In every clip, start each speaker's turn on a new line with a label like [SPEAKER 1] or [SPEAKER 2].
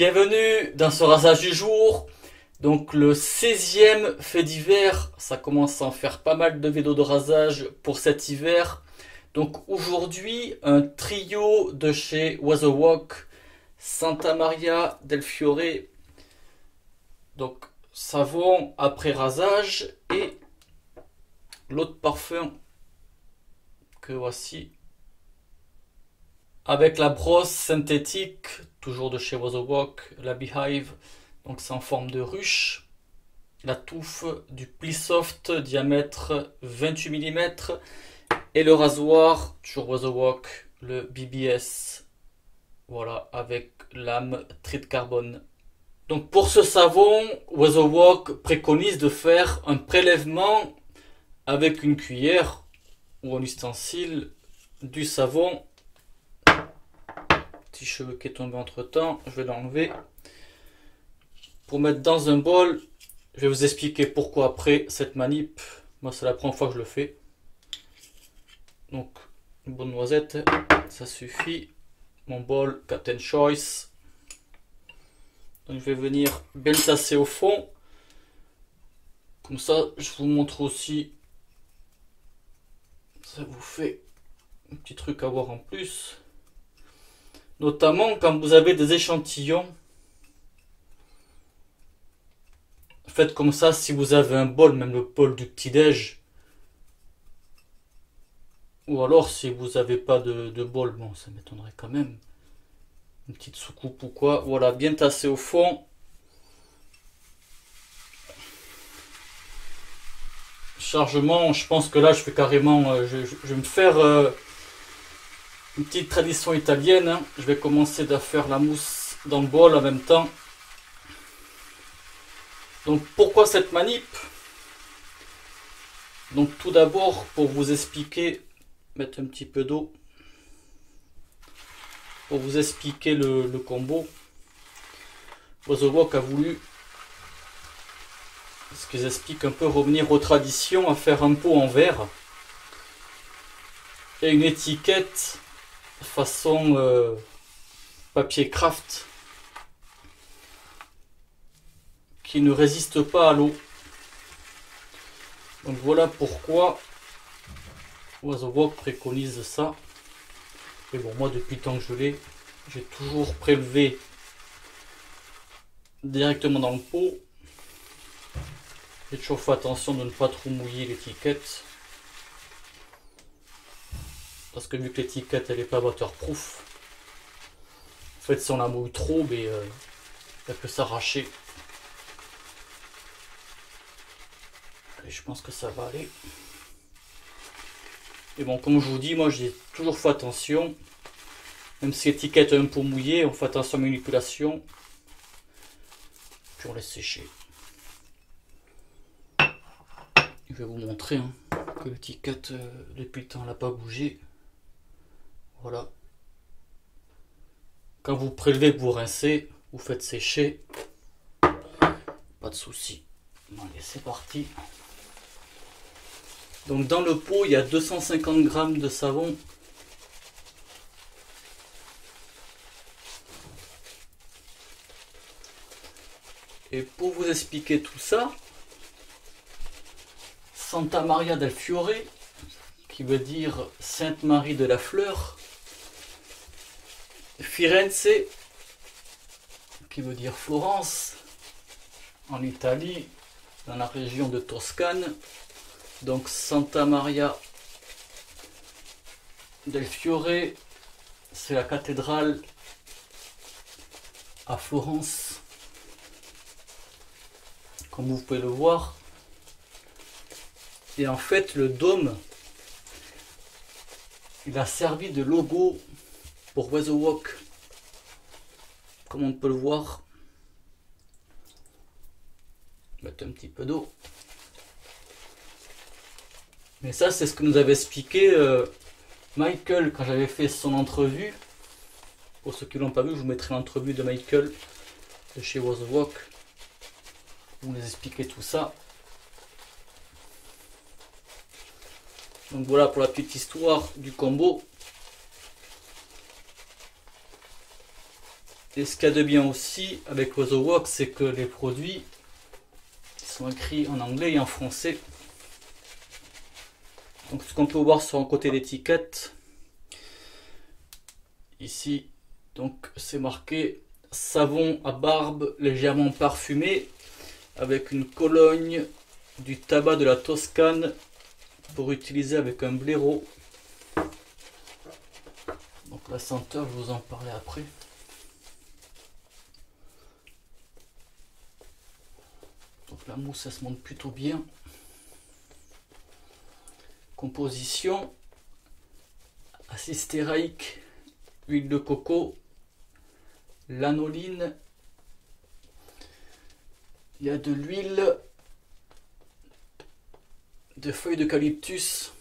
[SPEAKER 1] Bienvenue dans ce rasage du jour. Donc le 16e fait d'hiver, ça commence à en faire pas mal de vidéos de rasage pour cet hiver. Donc aujourd'hui, un trio de chez Weatherwalk, Santa Maria del Fiore. Donc savon après rasage et l'autre parfum que voici. Avec la brosse synthétique, toujours de chez Weatherwalk, la Beehive, donc c'est en forme de ruche. La touffe du Plissoft, diamètre 28 mm. Et le rasoir, toujours Weatherwalk, le BBS. Voilà, avec lame trait de carbone. Donc pour ce savon, Weatherwalk préconise de faire un prélèvement avec une cuillère ou un ustensile du savon. Petit cheveu qui est tombé entre temps, je vais l'enlever pour mettre dans un bol. Je vais vous expliquer pourquoi après cette manip. Moi c'est la première fois que je le fais. Donc une bonne noisette, ça suffit. Mon bol Captain Choice. Donc je vais venir bien le tasser au fond. Comme ça je vous montre aussi. Ça vous fait un petit truc à voir en plus. Notamment quand vous avez des échantillons. Faites comme ça si vous avez un bol, même le bol du petit-déj. Ou alors si vous n'avez pas de bol, bon ça m'étonnerait quand même. Une petite soucoupe ou quoi. Voilà, bien tassé au fond. Chargement, je pense que là je fais carrément, je vais me faire une petite tradition italienne. Hein. Je vais commencer à faire la mousse dans le bol en même temps. Donc pourquoi cette manip? Donc tout d'abord pour vous expliquer, mettre un petit peu d'eau, pour vous expliquer le combo. Weatherwalk a voulu, ce qu'ils expliquent un peu, revenir aux traditions, à faire un pot en verre et une étiquette façon papier craft qui ne résiste pas à l'eau. Donc voilà pourquoi Weatherwalk préconise ça. Et bon, moi depuis le temps que je l'ai, j'ai toujours prélevé directement dans le pot. J'ai toujours fait attention de ne pas trop mouiller l'étiquette. Parce que vu que l'étiquette elle n'est pas waterproof, en fait si on la mouille trop, mais elle peut s'arracher. Et je pense que ça va aller. Et bon, comme je vous dis, moi j'ai toujours fait attention. Même si l'étiquette est un peu mouillée, on fait attention à la manipulation. Puis on laisse sécher. Je vais vous montrer hein, que l'étiquette depuis le temps elle n'a pas bougé. Voilà. Quand vous prélevez, que vous rincez, vous faites sécher. Pas de souci. Bon, allez, c'est parti. Donc dans le pot, il y a 250 g de savon. Et pour vous expliquer tout ça, Santa Maria del Fiore, qui veut dire Sainte Marie de la Fleur, Firenze, qui veut dire Florence, en Italie, dans la région de Toscane. Donc Santa Maria del Fiore, c'est la cathédrale à Florence, comme vous pouvez le voir. Et en fait le dôme, il a servi de logo pour Weatherwalk, comme on peut le voir. Mettre un petit peu d'eau. Mais ça c'est ce que nous avait expliqué Michael quand j'avais fait son entrevue. Pour ceux qui ne l'ont pas vu, je vous mettrai l'entrevue de Michael de chez Weatherwalk. Vous nous expliquez tout ça. Donc voilà pour la petite histoire du combo. Et ce qu'il y a de bien aussi avec Oizo Wok, c'est que les produits sont écrits en anglais et en français. Donc ce qu'on peut voir sur un côté d'étiquette, ici, donc c'est marqué savon à barbe légèrement parfumé avec une cologne du tabac de la Toscane pour utiliser avec un blaireau. Donc la senteur, je vous en parlais après. Donc la mousse, elle se monte plutôt bien. Composition: acide stéarique, huile de coco, lanoline, il y a de l'huile, de feuilles d'eucalyptus,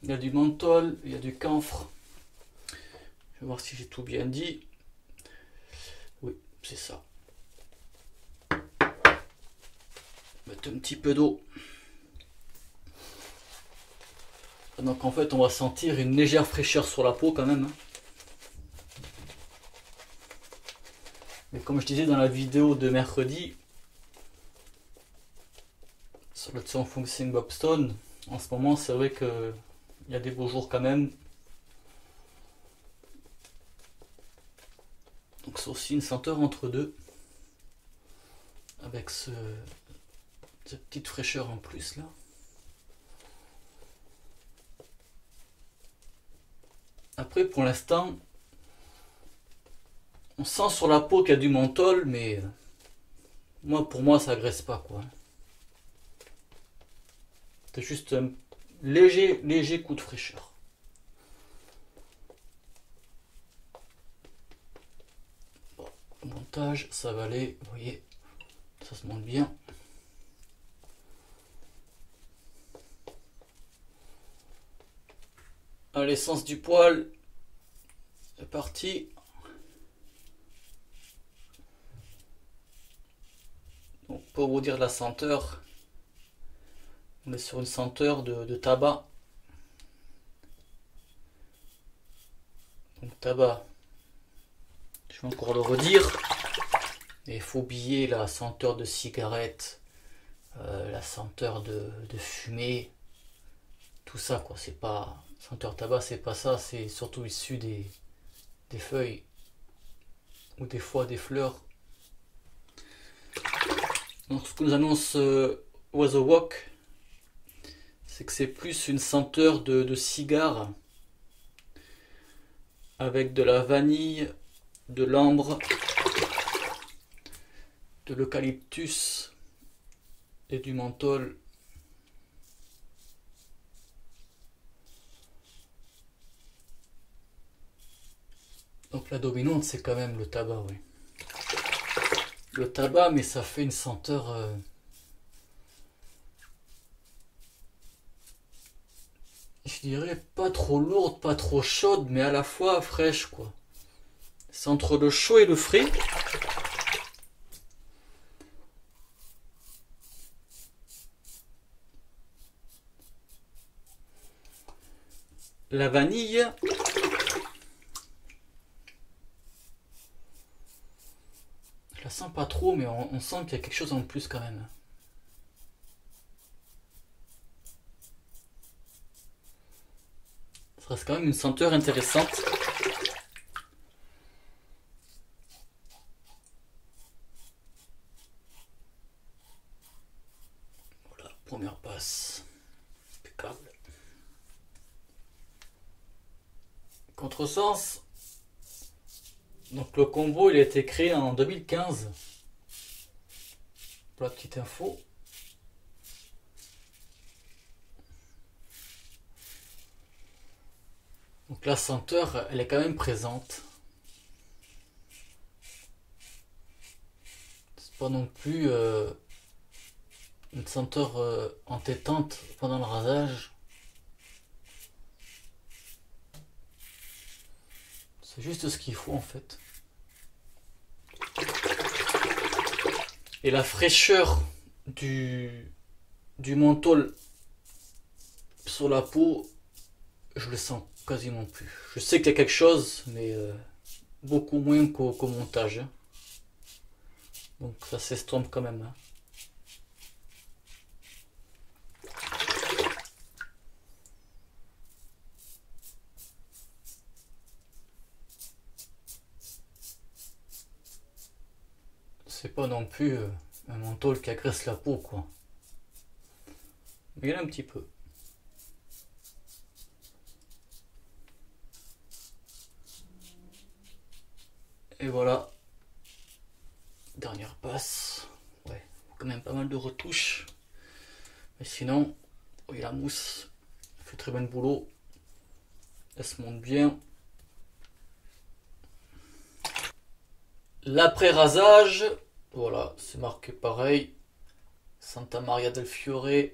[SPEAKER 1] il y a du menthol, il y a du camphre. Je vais voir si j'ai tout bien dit. Oui, c'est ça. Mettre un petit peu d'eau. Donc en fait on va sentir une légère fraîcheur sur la peau quand même. Mais comme je disais dans la vidéo de mercredi, sur le Song Funxing Bobstone, en ce moment c'est vrai que il y a des beaux jours quand même. Donc c'est aussi une senteur entre deux. Avec cette petite fraîcheur en plus là. Après pour l'instant, on sent sur la peau qu'il y a du menthol, mais pour moi ça agresse pas quoi. C'est juste un léger coup de fraîcheur. Bon, le montage ça va aller, vous voyez, ça se monte bien. À l'essence du poil, c'est parti. Donc pour vous dire la senteur, on est sur une senteur de tabac. Donc tabac, je vais encore le redire, mais il faut oublier la senteur de cigarette, la senteur de fumée, tout ça quoi. C'est pas senteur tabac, c'est pas ça, c'est surtout issu des feuilles ou des fois des fleurs. Donc ce que nous annonce Oizo Wok, c'est que c'est plus une senteur de cigare avec de la vanille, de l'ambre, de l'eucalyptus et du menthol. Donc la dominante c'est quand même le tabac, oui. Le tabac, mais ça fait une senteur je dirais pas trop lourde, pas trop chaude, mais à la fois fraîche quoi. C'est entre le chaud et le frais. La vanille, je la sens pas trop, mais on sent qu'il y a quelque chose en plus quand même. Ça reste quand même une senteur intéressante. Voilà, première passe. Impeccable. Contresens. Donc le combo il a été créé en 2015. Pour la petite info. Donc la senteur elle est quand même présente. C'est pas non plus une senteur entêtante pendant le rasage. C'est juste ce qu'il faut en fait. Et la fraîcheur du menthol sur la peau, je le sens quasiment plus. Je sais qu'il y a quelque chose, mais beaucoup moins qu'au montage, hein. Donc ça s'estompe quand même, hein. C'est pas non plus un menthol qui agresse la peau, quoi. Mais il y en a un petit peu. Et voilà. Dernière passe. Ouais, quand même pas mal de retouches. Mais sinon, oui, la mousse fait très bien le boulot. Elle se monte bien. L'après-rasage, voilà, c'est marqué pareil. Santa Maria del Fiore.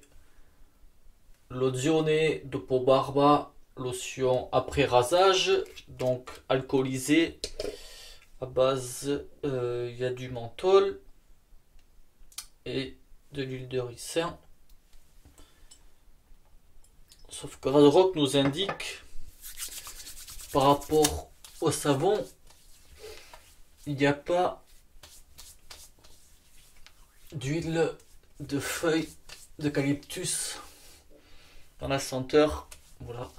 [SPEAKER 1] Lozione dopo barba, lotion après rasage, donc alcoolisée à base, il y a du menthol et de l'huile de ricin. Sauf que Radrock nous indique par rapport au savon, il n'y a pas d'huile de feuilles d'eucalyptus dans la senteur, voilà.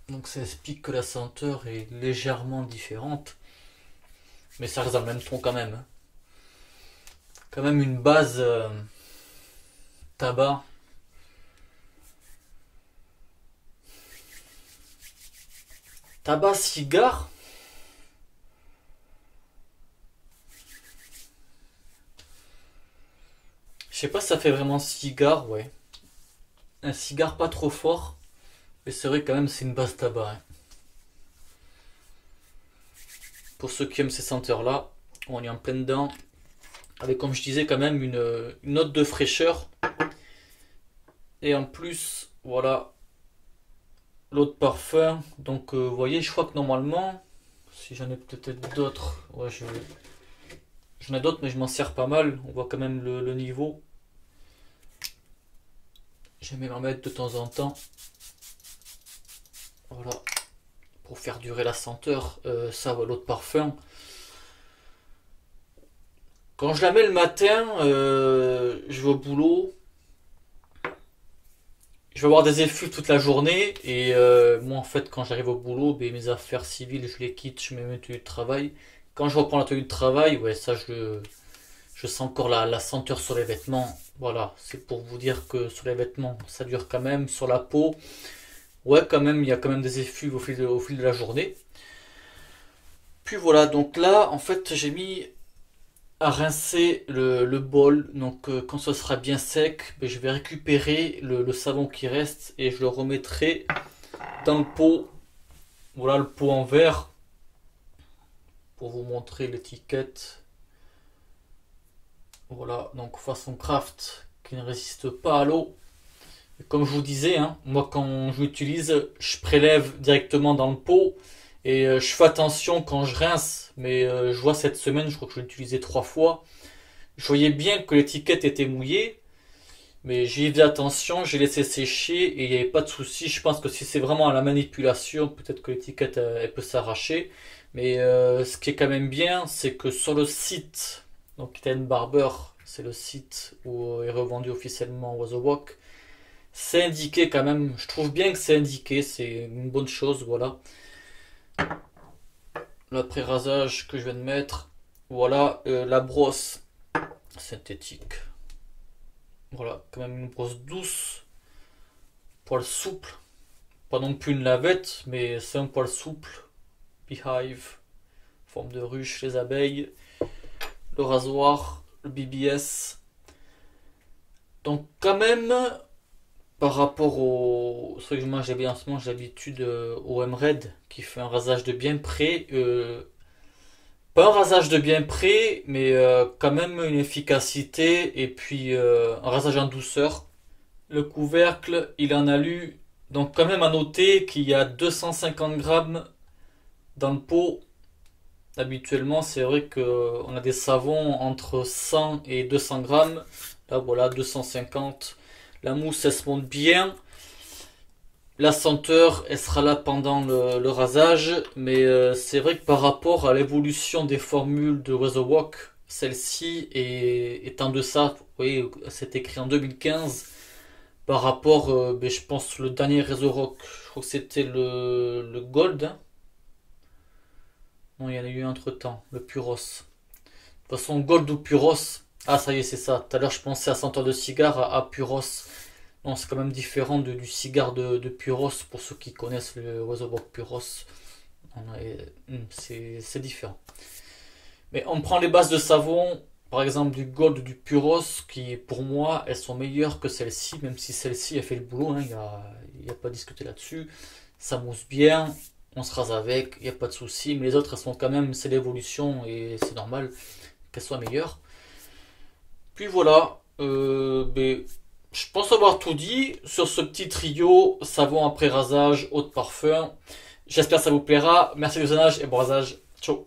[SPEAKER 1] Donc ça explique que la senteur est légèrement différente, mais ça reste dans le même ton quand même, hein. Quand même une base tabac. Tabac cigare. Je sais pas si ça fait vraiment cigare, ouais. Un cigare pas trop fort. Mais c'est vrai quand même c'est une base tabac, hein. Pour ceux qui aiment ces senteurs là, on est en plein dedans. Avec comme je disais quand même une note de fraîcheur. Et en plus, voilà, l'autre parfum. Donc vous voyez, je crois que normalement, si j'en ai peut-être d'autres, ouais, j'en ai d'autres mais je m'en sers pas mal. On voit quand même le niveau. J'aime m'en mettre de temps en temps. Voilà, pour faire durer la senteur. Ça, voilà, l'autre parfum. Quand je la mets le matin, je vais au boulot. Je vais avoir des effluves toute la journée. Et moi, en fait, quand j'arrive au boulot, ben, mes affaires civiles, je les quitte, je mets mes tenues de travail. Quand je reprends la tenue de travail, ouais, ça, je sens encore la senteur sur les vêtements. Voilà, c'est pour vous dire que sur les vêtements, ça dure quand même. Sur la peau, ouais, quand même, il y a quand même des effluves au fil de la journée. Puis voilà, donc là, en fait, j'ai mis à rincer le bol. Donc quand ce sera bien sec, ben, je vais récupérer le savon qui reste et je le remettrai dans le pot. Voilà le pot en verre pour vous montrer l'étiquette. Voilà, donc façon craft qui ne résiste pas à l'eau. Comme je vous disais, hein, moi quand je l'utilise, je prélève directement dans le pot et je fais attention quand je rince. Mais je vois cette semaine, je crois que je l'ai utilisé 3 fois. Je voyais bien que l'étiquette était mouillée, mais j'y ai fait attention, j'ai laissé sécher et il n'y avait pas de souci. Je pense que si c'est vraiment à la manipulation, peut-être que l'étiquette elle peut s'arracher. Mais ce qui est quand même bien, c'est que sur le site, donc Iten Barber, c'est le site où est revendu officiellement Oiseau Wok, c'est indiqué quand même. Je trouve bien que c'est indiqué, c'est une bonne chose, voilà. L'après-rasage que je viens de mettre, voilà, la brosse synthétique. Voilà, quand même une brosse douce, poil souple, pas non plus une lavette, mais c'est un poil souple. Beehive, forme de ruche, les abeilles, le rasoir, le BBS. Donc quand même, par rapport au... C'est vrai que moi j'ai en ce moment j'ai l'habitude au M-Red qui fait un rasage de bien près. Pas un rasage de bien près, mais quand même une efficacité et puis un rasage en douceur. Le couvercle, il en a lu. Donc quand même à noter qu'il y a 250 grammes dans le pot. Habituellement, c'est vrai qu'on a des savons entre 100 et 200 grammes. Là, voilà, 250. La mousse, elle se monte bien. La senteur, elle sera là pendant le rasage, mais c'est vrai que par rapport à l'évolution des formules de Weatherwalk, celle-ci est en deçà. Vous voyez, c'est écrit en 2015 par rapport, ben, je pense, le dernier Weatherwalk, je crois que c'était le Gold, hein. Non, il y en a eu un entre-temps, le Puros. De toute façon, Gold ou Puros, ah ça y est, c'est ça. Tout à l'heure, je pensais à senteur de cigare, à Puros. Non, c'est quand même différent du cigare de Puros, pour ceux qui connaissent le Weatherwalk Puros. C'est différent. Mais on prend les bases de savon, par exemple du Gold ou du Puros, qui pour moi, elles sont meilleures que celle-ci, même si celle-ci a fait le boulot, hein, il n'y a pas à discuter là-dessus. Ça mousse bien, on se rase avec, il n'y a pas de souci, mais les autres, elles sont quand même, c'est l'évolution et c'est normal qu'elles soient meilleures. Puis voilà, ben, je pense avoir tout dit sur ce petit trio savon après rasage, eau de parfum. J'espère que ça vous plaira. Merci du visionnage et bon rasage. Ciao.